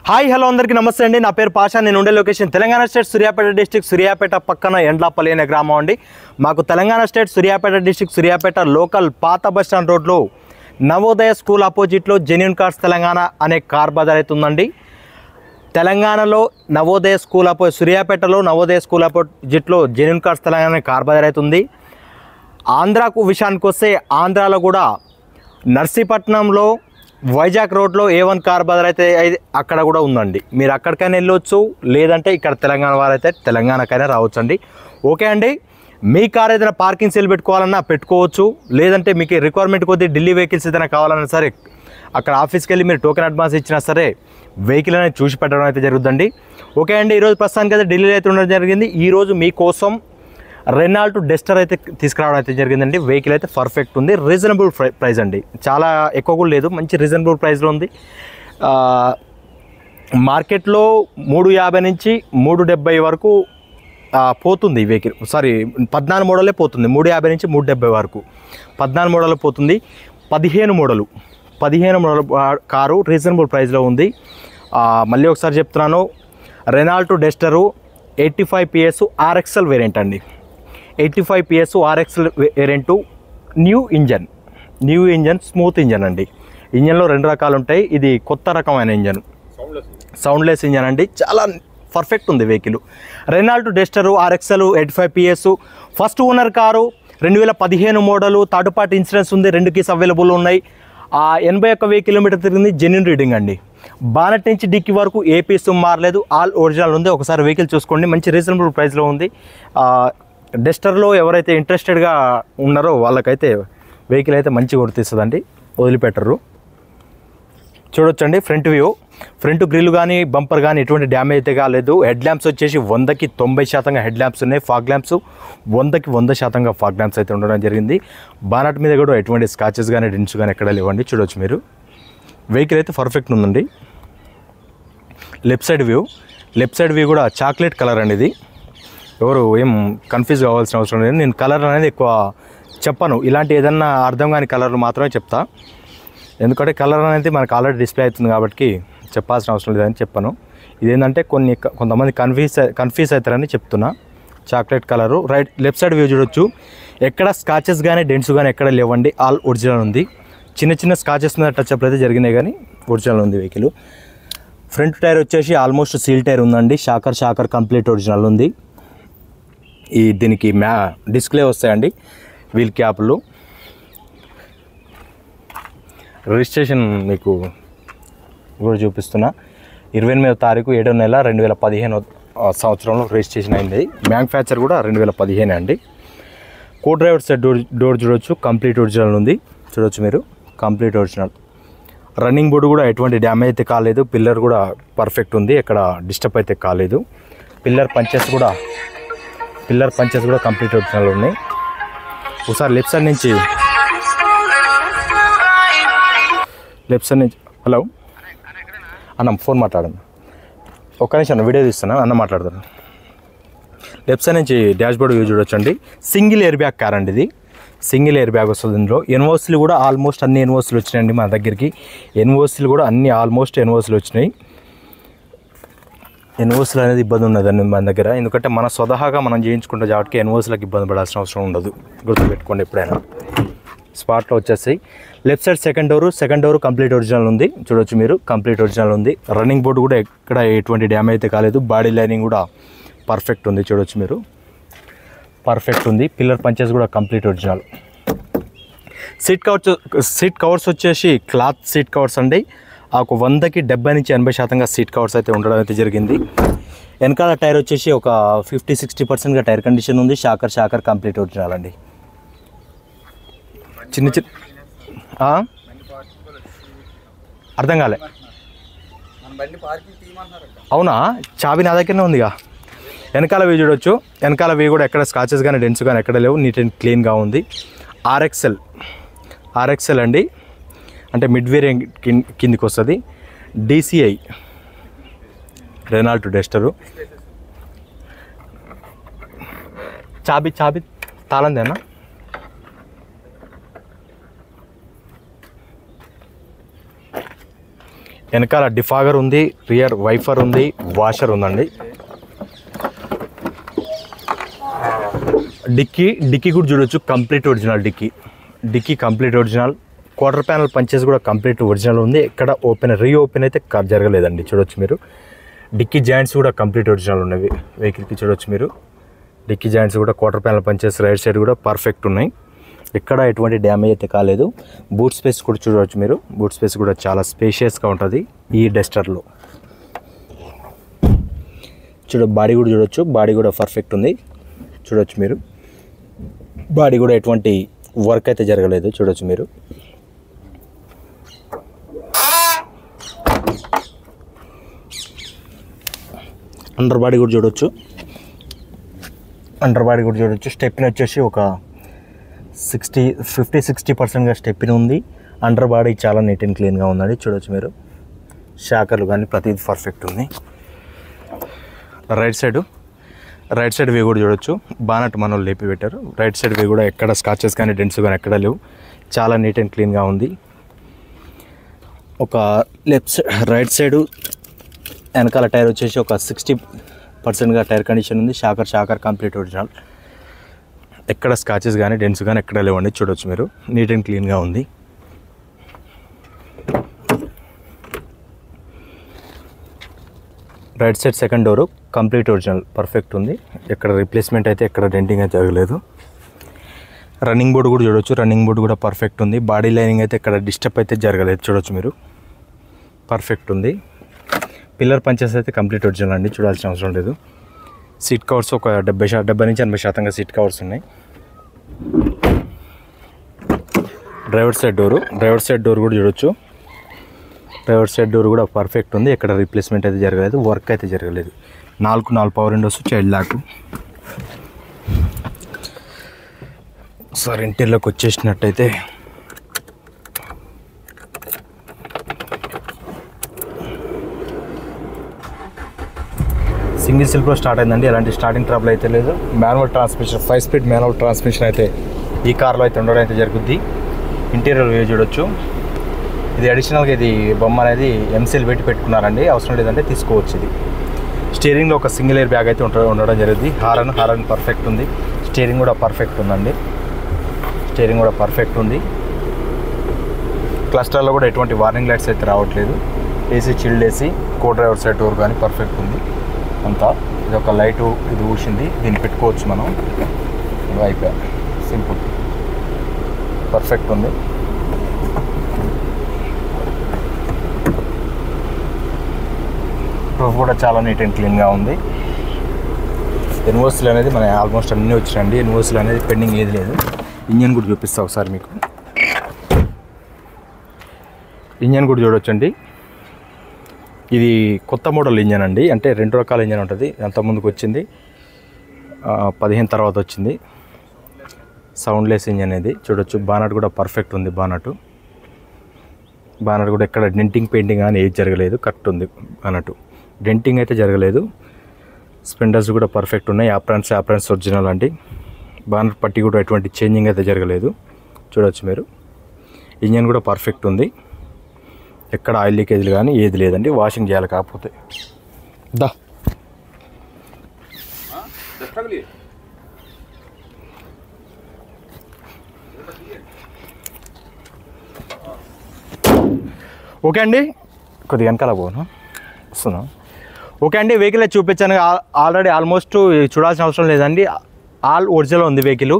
Hi hello అందరికీ నమస్తే అండి. నా పేరు పాషా. నేను ఉండే location Telangana state Suryapet district, Suryapet పక్కన ఎండ్లాపల్లి అనే గ్రామం అండి. మాకు Telangana state Suryapet district, Suryapet local పాత బస్ స్టాండ్ రోడ్లో నవోదయ స్కూల్ ఆపోజిట్లో జెన్యూన్ కార్స్ తెలంగాణ అనే కార్ బజార్ అయితే ఉందండి. తెలంగాణలో నవోదయ స్కూల్ సూర్యాపేటలో నవోదయ స్కూల్ ఆపోజిట్లో జెన్యూన్ కార్స్ తెలంగాణ అనే కార్ బజార్ అయితే ఉంది. ఆంధ్రాకు విషయానికి వస్తే ఆంధ్రాలో కూడా నర్సీపట్నంలో వైజాగ్ రోడ్లో A1 కార్ బజార్ అయితే అక్కడ కూడా ఉందండి. మీరు అక్కడికైనా వెళ్ళొచ్చు, లేదంటే ఇక్కడ తెలంగాణ వారైతే తెలంగాణకైనా రావచ్చు అండి. ఓకే అండి, మీ కార్ ఏదైనా పార్కింగ్ సేల్ పెట్టుకోవాలన్నా పెట్టుకోవచ్చు, లేదంటే మీకు రిక్వైర్మెంట్ కొద్దీ ఢిల్లీ వెహికల్స్ ఏదైనా కావాలన్నా సరే అక్కడ ఆఫీస్కి వెళ్ళి మీరు టోకెన్ అడ్వాన్స్ ఇచ్చినా సరే వెహికల్ అనేది చూసి పెట్టడం అయితే జరుగుతుందండి. ఓకే అండి, ఈరోజు ప్రస్తుతానికి అయితే ఢిల్లీలో అయితే ఉండడం జరిగింది. ఈరోజు మీకోసం రెనాల్ట్ డస్టర్ అయితే తీసుకురావడం అయితే జరిగిందండి. వెహికల్ అయితే పర్ఫెక్ట్ ఉంది, రీజనబుల్ ప్రైస్ అండి, చాలా ఎక్కువ కూడా లేదు, మంచి రీజనబుల్ ప్రైస్లో ఉంది. మార్కెట్లో 350 నుంచి 370 వరకు పోతుంది ఈ వెహికల్. 14 మోడలే పోతుంది, 350 నుంచి 370 వరకు 14 మోడల్ పోతుంది. 15 మోడల్ కారు రీజనబుల్ ప్రైస్లో ఉంది. మళ్ళీ ఒకసారి చెప్తున్నాను, Renault Duster 85 PS RXL variant అండి. 85 PS RXL variant, new engine smooth engine అండి. ఇంజన్లో 2 రకాలు ఉంటాయి. ఇది కొత్త రకమైన ఇంజన్, సౌండ్లెస్ ఇంజన్ అండి. చాలా పర్ఫెక్ట్ ఉంది vehicle. Renault Duster RXL 85 PS, first owner car, 2015 model, third party insurance ఉంది, 2 కీస్ అవైలబుల్ ఉన్నాయి. 81,000 కిలోమీటర్ తిరిగింది, జెన్యూన్ రీడింగ్ అండి. బానెట్ నుంచి డిక్కీ వరకు ఏ పీస్ మారలేదు, ఆల్ ఒరిజినల్ ఉంది. ఒకసారి వెహికల్ చూసుకోండి, మంచి రీజనబుల్ ప్రైస్లో ఉంది. డస్టర్లో ఎవరైతే ఇంట్రెస్టెడ్గా ఉన్నారో వాళ్ళకైతే వెహికల్ అయితే మంచిగా గుర్తిస్తుందండి, వదిలిపెట్టరు. చూడొచ్చండి ఫ్రంట్ వ్యూ, ఫ్రంట్ గ్రిల్ కానీ బంపర్ కానీ ఎటువంటి డ్యామేజ్ అయితే కాలేదు. హెడ్ ల్యాంప్స్ వచ్చేసి 100కి 90% హెడ్ ల్యాంప్స్ ఉన్నాయి. ఫాగ్ ల్యాంప్స్ 100కి 100% ఫాగ్ ల్యాంప్స్ అయితే ఉండడం జరిగింది. బానెట్ మీద కూడా ఎటువంటి స్కాచెస్ కానీ డెంట్స్ కానీ ఎక్కడ లేవండి. చూడొచ్చు మీరు, వెహికల్ అయితే పర్ఫెక్ట్ ఉందండి. లెఫ్ట్ సైడ్ వ్యూ కూడా చాక్లెట్ కలర్ అండి. ఇది ఎవరు ఏం కన్ఫ్యూజ్ కావాల్సిన అవసరం లేదు. నేను కలర్ అనేది ఎక్కువ చెప్పను, ఇలాంటి ఏదన్నా అర్థం కాని కలర్ మాత్రమే చెప్తా, ఎందుకంటే కలర్ అనేది మనకు ఆల్రెడీ డిస్ప్లే అవుతుంది కాబట్టి చెప్పాల్సిన అవసరం లేదని చెప్పను. ఇదేంటంటే కొంతమంది కన్ఫ్యూజ్ అవుతారని చెప్తున్నా. Chocolate colour. Left side view చూడొచ్చు, ఎక్కడ స్కాచెస్ కానీ డెంట్స్ కానీ ఎక్కడ లేవండి, ఆల్ ఒరిజినల్ ఉంది. చిన్న స్కాచెస్ మీద టచ్ అప్ అయితే జరిగినాయి కానీ ఒరిజినల్ ఉంది వెహికల్. ఫ్రంట్ టైర్ వచ్చేసి ఆల్మోస్ట్ సీల్ టైర్ ఉందండి. షాకర్ కంప్లీట్ ఒరిజినల్ ఉంది. దీనికి డిస్ప్లే వస్తాయండి, వీల్ క్యాప్లు. రిజిస్ట్రేషన్ మీకు కూడా చూపిస్తున్నా. 28వ తారీఖు 7వ నెల 2015 సంవత్సరంలో రిజిస్ట్రేషన్ అయింది. మ్యానుఫ్యాక్చర్ కూడా 2015 అండి. కో డ్రైవర్ సైడ్ డోర్ చూడొచ్చు, కంప్లీట్ ఒరిజినల్ ఉంది. చూడొచ్చు మీరు, కంప్లీట్ ఒరిజినల్. రన్నింగ్ బోర్డు కూడా ఎటువంటి డ్యామేజ్ అయితే కాలేదు. పిల్లర్ కూడా పర్ఫెక్ట్ ఉంది, ఎక్కడ డిస్టర్బ్ అయితే కాలేదు. పిల్లర్ పంచెస్ కూడా కంప్లీట్ ఒరిజినల్ ఉన్నాయి. ఒకసారి లెఫ్ట్ సైడ్ నుంచి హలో అన్న, ఫోన్ మాట్లాడండి, ఒక్క నిమిషం వీడియో తీస్తున్నా, అన్న మాట్లాడతాను. లెఫ్ట్ సైడ్ నుంచి డాష్ బోర్డ్ వ్యూ చూడొచ్చండి. సింగిల్ ఎయిర్ బ్యాగ్ కార్ అండి ఇది. సింగిల్ ఎయిర్ బ్యాగ్ వస్తుంది ఇందులో. ఎన్ఓసీలు కూడా ఆల్మోస్ట్ అన్ని ఎన్ఓసీలు వచ్చినాయండి మన దగ్గరికి. ఎన్ఓసీలు కూడా ఆల్మోస్ట్ ఎన్ఓసీలు వచ్చినాయి. ఎన్ఓసీలు అనేది ఇబ్బంది ఉన్నదండి మన దగ్గర, ఎందుకంటే మన స్వతహాగా మనం చేయించుకుంటే కాబట్టి ఎన్ఓసీలకు ఇబ్బంది పడాల్సిన అవసరం ఉండదు, గుర్తుపెట్టుకోండి ఎప్పుడైనా. స్పాట్లో వచ్చేసి left side second door complete original ఉంది. చూడొచ్చు మీరు, కంప్లీట్ ఒరిజినల్ ఉంది. రన్నింగ్ బోర్డు కూడా ఎక్కడ ఎటువంటి డ్యామేజ్ అయితే కాలేదు. బాడీ లైనింగ్ కూడా పర్ఫెక్ట్ ఉంది. చూడొచ్చు మీరు, పర్ఫెక్ట్ ఉంది. పిల్లర్ పంచెస్ కూడా కంప్లీట్ ఒరిజినల్. సీట్ కవర్స్ వచ్చేసి క్లాత్ సీట్ కవర్స్ అండి. 100కి 70 నుంచి 80% సీట్ కవర్స్ అయితే ఉండడం అయితే జరిగింది. వెనకాల టైర్ వచ్చేసి ఒక 50-60% టైర్ కండిషన్ ఉంది. షాకర్ కంప్లీట్ ఒరిజినల్ అండి. చిన్న అర్థం కాలే, అవునా? చాబీ నా దగ్గరనే ఉందిగా. వెనకాల వ్యూ చూడొచ్చు, వెనకాల వ్యూ కూడా ఎక్కడ స్కాచెస్ కానీ డెంట్స్ కానీ ఎక్కడ లేవు, నీట్ అండ్ క్లీన్గా ఉంది. RXL అండి, అంటే మిడ్ వేరియంట్ కిందికి వస్తుంది. DCI Renault Duster. చాబీ తాళందేనా? వెనకాల డిఫాగర్ ఉంది, రియర్ వైఫర్ ఉంది, వాషర్ ఉందండి. డిక్కీ కూడా చూడొచ్చు, complete original dickey complete original. Quarter panel punches కూడా కంప్లీట్ ఒరిజినల్ ఉంది. ఎక్కడ రీఓపెన్ అయితే జరగలేదండి. చూడొచ్చు మీరు. డిక్కీ జాయింట్స్ కూడా కంప్లీట్ ఒరిజినల్ ఉన్నవి వెహికల్కి. చూడొచ్చు మీరు. డిక్కీ జాయింట్స్ కూడా quarter panel punches right side కూడా పర్ఫెక్ట్ ఉన్నాయి. ఎక్కడ ఎటువంటి డ్యామేజ్ అయితే కాలేదు. బూట్ స్పేస్ కూడా చూడవచ్చు మీరు. బూట్ స్పేస్ కూడా చాలా స్పేషియస్గా ఉంటుంది ఈ డస్టర్లో. బాడీ కూడా చూడొచ్చు. బాడీ కూడా పర్ఫెక్ట్ ఉంది. చూడొచ్చు మీరు. బాడీ కూడా ఎటువంటి వర్క్ అయితే జరగలేదు. చూడొచ్చు మీరు. అండర్ బాడీ కూడా చూడొచ్చు. స్టెప్ని వచ్చేసి ఒక 50-60% స్టెప్ని ఉంది. అండర్ బాడీ చాలా నీట్ అండ్ క్లీన్గా ఉందండి. చూడొచ్చు మీరు. షాకర్లు కానీ ప్రతిదీ పర్ఫెక్ట్ ఉంది. రైట్ సైడ్ వే కూడా చూడొచ్చు. బానట్ మనోళ్ళు లేపి పెట్టారు. రైట్ సైడ్ వే కూడా ఎక్కడ స్కాచెస్ కానీ డెంట్స్ కానీ ఎక్కడ లేవు. చాలా నీట్ అండ్ క్లీన్గా ఉంది. ఒక రైట్ సైడు వెనకాల టైర్ వచ్చేసి ఒక 60% టైర్ కండిషన్ ఉంది. Shocker complete original. ఎక్కడ స్కాచెస్ కానీ డెంట్స్ కానీ ఎక్కడ లేవండి. చూడొచ్చు మీరు. నీట్ అండ్ క్లీన్గా ఉంది. Right side second door complete original perfect ఉంది. ఎక్కడ రీప్లేస్మెంట్ అయితే ఎక్కడ డెంటింగ్ అయితే జరగలేదు. రన్నింగ్ బోర్డు కూడా చూడొచ్చు. రన్నింగ్ బోర్డు కూడా పర్ఫెక్ట్ ఉంది. బాడీ లైనింగ్ అయితే ఎక్కడ డిస్టర్బ్ అయితే జరగలేదు. చూడొచ్చు మీరు. పర్ఫెక్ట్ ఉంది. పిల్లర్ పంచెస్ అయితే కంప్లీట్ ఒరిజినల్ అండి. చూడాల్సిన అవసరం లేదు. సీట్ కవర్స్ ఒక 70 నుంచి 80% సీట్ కవర్స్ ఉన్నాయి. డ్రైవర్ సైడ్ డోర్ కూడా చూడొచ్చు. డ్రైవర్ సైడ్ డోర్ కూడా పర్ఫెక్ట్ ఉంది. ఎక్కడ రీప్లేస్మెంట్ అయితే జరగలేదు. వర్క్ అయితే జరగలేదు. 4 power windows, child lock. Sir ఇంటీరియర్లోకి వచ్చేసినట్టయితే సింగిల్ సెల్ఫ్లో స్టార్ట్ అయిందండి. ఎలాంటి స్టార్టింగ్ ట్రబుల్ అయితే లేదు. Manual transmission 5 speed manual transmission అయితే ఈ కార్లో అయితే ఉండడం అయితే జరుగుద్ది. ఇంటీరియర్ వ్యూ చూడొచ్చు. ఇది అడిషనల్గా ఇది బొమ్మ అనేది ఎంసీల్ పెట్టుకున్నారండి. అవసరం లేదంటే తీసుకోవచ్చు. ఇది స్టీరింగ్లో ఒక సింగిల్ ఎయిర్ బ్యాగ్ అయితే ఉండడం జరిగింది. హారన్ పర్ఫెక్ట్ ఉంది. స్టీరింగ్ కూడా పర్ఫెక్ట్ ఉందండి. క్లస్టర్లో కూడా ఎటువంటి వార్నింగ్ లైట్స్ అయితే రావట్లేదు. ఏసీ చిల్డ్ ఏసీ, కో డ్రైవర్ సైడ్ డోర్ కానీ పర్ఫెక్ట్ ఉంది అంతా. ఇది ఒక లైటు ఇది ఊసింది. దీన్ని పెట్టుకోవచ్చు మనం. అయిపోయా. సింపుల్ పర్ఫెక్ట్ ఉంది. రూఫ్ కూడా చాలా నీట్ అండ్ క్లీన్గా ఉంది. ఎన్ఓసీలు అనేది మన ఆల్మోస్ట్ అన్నీ వచ్చినాయండి. ఎన్ఓసీలు అనేది పెండింగ్ ఏది లేదు. ఇంజన్ కూడా చూపిస్తా ఒకసారి మీకు. ఇంజన్ కూడా చూడొచ్చండి. ఇది కొత్త మోడల్ ఇంజన్ అండి. అంటే 2 రకాల ఇంజన్ ఉంటుంది. అంత ముందుకు వచ్చింది 15 తర్వాత వచ్చింది సౌండ్లెస్ ఇంజన్ అనేది. చూడొచ్చు. బానట్ కూడా పర్ఫెక్ట్ ఉంది. బానట్ కూడా ఎక్కడ డెంటింగ్ పెయింటింగ్ అని ఏది జరగలేదు. కరెక్ట్ ఉంది బానట్. డెంటింగ్ అయితే జరగలేదు. స్పెండర్స్ కూడా పర్ఫెక్ట్ ఉన్నాయి. యాప్రాన్స్ ఒరిజినల్ అండి. బానట్ పట్టి కూడా ఎటువంటి చేంజింగ్ అయితే జరగలేదు. చూడొచ్చు మీరు. ఇంజన్ కూడా పర్ఫెక్ట్ ఉంది. ఎక్కడ ఆయిల్ లీకేజ్లు కానీ ఏది లేదండి. వాషింగ్ చేయాలి కాకపోతే. ఓకే అండి. కొద్దిగా వెనకాల పోను వస్తున్నాం. ఓకే అండి. వెహికల్ చూపించాను ఆల్రెడీ. ఆల్మోస్ట్ చూడాల్సిన అవసరం లేదండి. ఆల్ ఒరిజినల్ ఉంది వెహికల్.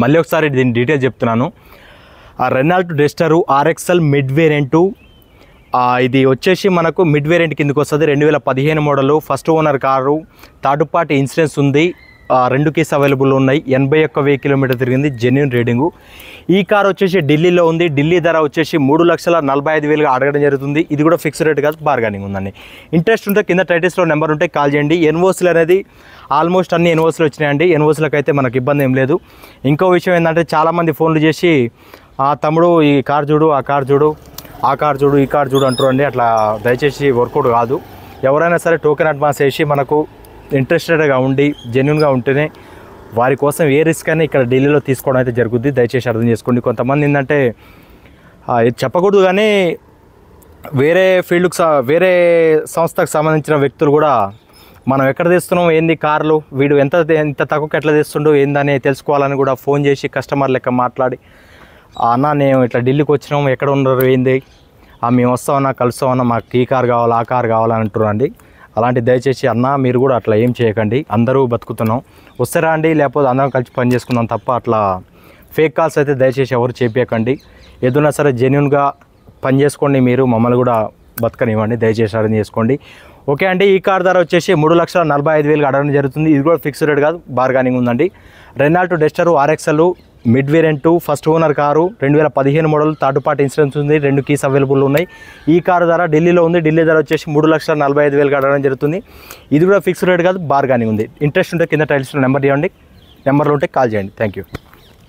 మళ్ళీ ఒకసారి దీని డీటెయిల్స్ చెప్తున్నాను. Renault Duster RXL mid variant. ఇది వచ్చేసి మనకు మిడ్ వేరియంట్ కిందకి వస్తుంది. 2015 model. First owner car. Third party insurance ఉంది. 2 కేసు అవైలబుల్ ఉన్నాయి. 81,000 కిలోమీటర్ తిరిగింది. Genuine reading. ఈ కార్ వచ్చేసి ఢిల్లీలో ఉంది. ఢిల్లీ ధర వచ్చేసి 3,45,000 అడగడం జరుగుతుంది. ఇది కూడా ఫిక్స్డ్ రేట్ కాదు, బార్గెనింగ్ ఉందండి. ఇంట్రెస్ట్ ఉంటే కింద టైటిల్స్లో నెంబర్ ఉంటే కాల్ చేయండి. ఎన్ఓసీలు అనేది ఆల్మోస్ట్ అన్ని ఎన్ఓసీలు వచ్చినాయండి. ఎన్ఓసీలకు అయితే మనకు ఇబ్బంది ఏం లేదు. ఇంకో విషయం ఏంటంటే చాలామంది ఫోన్లు చేసి తమ్ముడు ఈ కార్ చూడు, ఆ కార్ చూడు, ఆ కార్ చూడు, ఈ కార్ చూడు అంటారండి. అట్లా దయచేసి వర్కౌట్ కాదు. ఎవరైనా సరే టోకెన్ అడ్వాన్స్ వేసి మనకు ఇంట్రెస్టెడ్గా ఉండి జెన్యున్గా ఉంటేనే వారి కోసం ఏ రిస్క్ అయినా ఇక్కడ ఢిల్లీలో తీసుకోవడం అయితే జరుగుద్ది. దయచేసి అర్థం చేసుకోండి. కొంతమంది ఏంటంటే చెప్పకూడదు కానీ వేరే ఫీల్డ్కి వేరే సంస్థకు సంబంధించిన వ్యక్తులు కూడా మనం ఎక్కడ తీస్తున్నాం ఏంది కార్లు వీడు ఎంత తక్కువకి ఎట్లా తీస్తుండో ఏందని తెలుసుకోవాలని కూడా ఫోన్ చేసి కస్టమర్ లెక్క మాట్లాడి అన్న నేను ఇట్లా ఢిల్లీకి వచ్చినాం ఎక్కడ ఉండరు ఏంది మేము వస్తామన్నా కలుస్తామన్నా మాకు ఈ కార్ కావాలి ఆ కార్ కావాలని అంటున్నారండి. అలాంటి దయచేసి అన్న మీరు కూడా అట్లా ఏం చేయకండి. అందరూ బతుకుతున్నాం వస్తారా అండి, లేకపోతే అందరం కలిసి పని చేసుకుందాం తప్ప అట్లా ఫేక్ కాల్స్ అయితే దయచేసి ఎవరు చేపించకండి. ఏదైనా సరే జెన్యున్గా పని చేసుకోండి, మీరు మమ్మల్ని కూడా బతకనివ్వండి దయచేసి అర్థం చేసుకోండి. ఓకే అండి, ఈ కార్ ధర వచ్చేసి 3,45,000 అడగడం జరుగుతుంది. ఇది కూడా ఫిక్స్డ్ రేట్ కాదు, బార్గానింగ్ ఉందండి. Renault Duster RXL mid variant first owner car 2015 model, third party insurance ఉంది, 2 కీస్ అవైలబుల్ ఉన్నాయి. ఈ కారు ధర ఢిల్లీలో ఉంది. ఢిల్లీ ధర వచ్చేసి 3,45,000 అడగడం జరుగుతుంది. ఇది కూడా ఫిక్స్డ్ రేట్ కాదు, బార్గానింగ్ ఉంది. ఇంట్రెస్ట్ ఉంటే కింద టైల్స్ నెంబర్ ఇవ్వండి, నెంబర్లో ఉంటే కాల్ చేయండి. Thank you.